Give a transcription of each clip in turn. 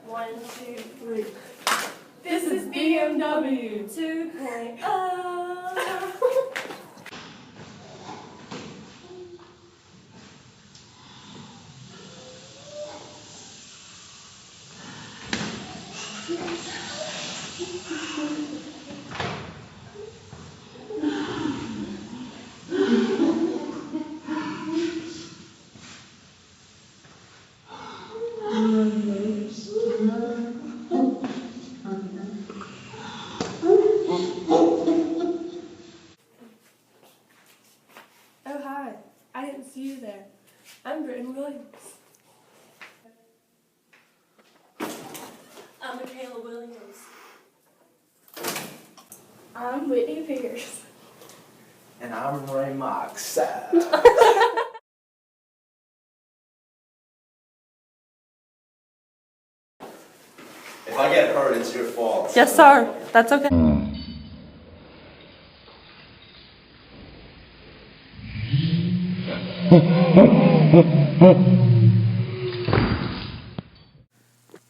1, 2, 3. This is BMW 2.0. Oh, hi. I didn't see you there. I'm Britton Williams. I'm Michaela Williams. I'm Whitney Pierce. And I'm Ray Mox. If I get hurt, it's your fault. Yes, sir. That's okay.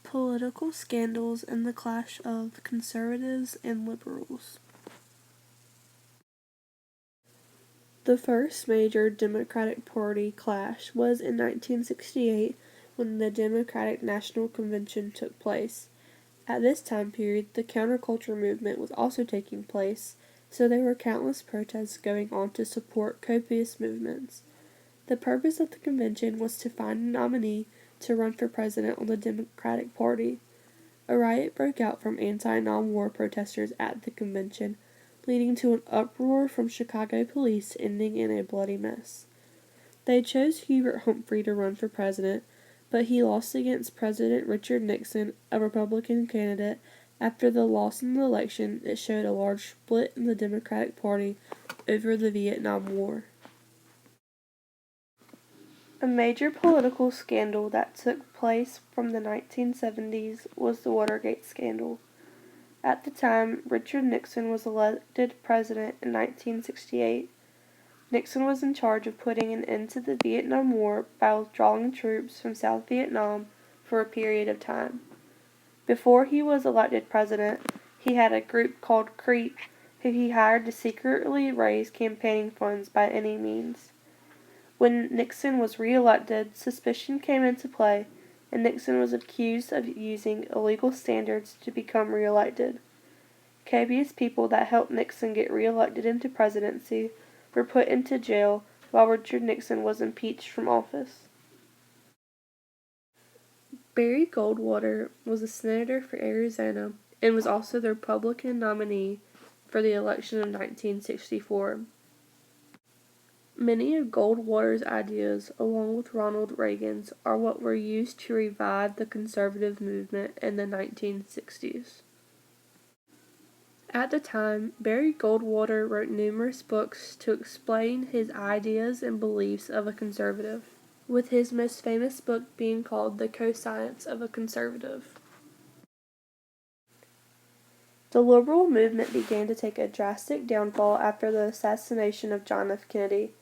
Political scandals and the clash of conservatives and liberals. The first major Democratic Party clash was in 1968 when the Democratic National Convention took place. At this time period, the counterculture movement was also taking place, so there were countless protests going on to support copious movements. The purpose of the convention was to find a nominee to run for president on the Democratic Party. A riot broke out from anti-non-war protesters at the convention, leading to an uproar from Chicago police ending in a bloody mess. They chose Hubert Humphrey to run for president, but he lost against President Richard Nixon, a Republican candidate. After the loss in the election, it showed a large split in the Democratic Party over the Vietnam War. A major political scandal that took place from the 1970s was the Watergate scandal. At the time, Richard Nixon was elected president in 1968. Nixon was in charge of putting an end to the Vietnam War by withdrawing troops from South Vietnam for a period of time. Before he was elected president, he had a group called CREEP who he hired to secretly raise campaigning funds by any means. When Nixon was re-elected, suspicion came into play, and Nixon was accused of using illegal standards to become re-elected. Copious people that helped Nixon get re-elected into presidency were put into jail while Richard Nixon was impeached from office. Barry Goldwater was a senator for Arizona and was also the Republican nominee for the election of 1964. Many of Goldwater's ideas, along with Ronald Reagan's, are what were used to revive the conservative movement in the 1960s. At the time, Barry Goldwater wrote numerous books to explain his ideas and beliefs of a conservative, with his most famous book being called The Co-Science of a Conservative. The liberal movement began to take a drastic downfall after the assassination of John F. Kennedy.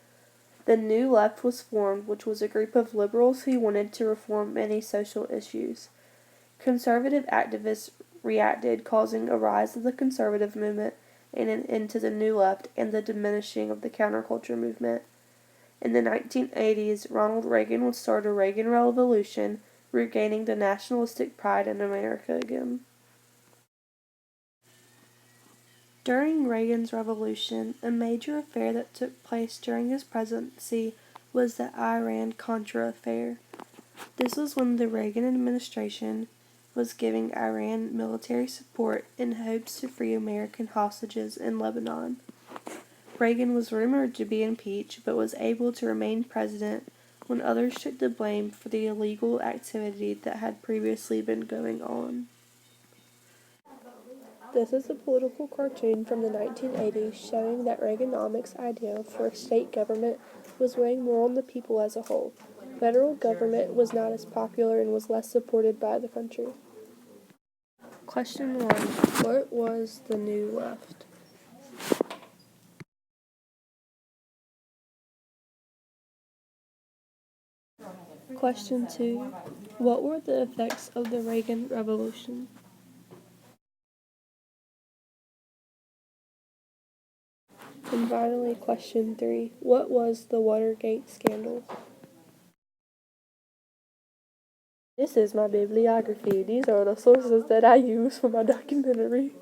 The New Left was formed, which was a group of liberals who wanted to reform many social issues. Conservative activists reacted, causing a rise of the conservative movement and an end to the New Left and the diminishing of the counterculture movement. In the 1980s, Ronald Reagan would start a Reagan Revolution, regaining the nationalistic pride in America again. During Reagan's revolution, a major affair that took place during his presidency was the Iran-Contra affair. This was when the Reagan administration was giving Iran military support in hopes to free American hostages in Lebanon. Reagan was rumored to be impeached but was able to remain president when others took the blame for the illegal activity that had previously been going on. This is a political cartoon from the 1980s showing that Reaganomics' idea for a state government was weighing more on the people as a whole. Federal government was not as popular and was less supported by the country. Question 1. What was the New Left? Question 2. What were the effects of the Reagan Revolution? And finally, question 3. What was the Watergate scandal? This is my bibliography. These are the sources that I use for my documentary.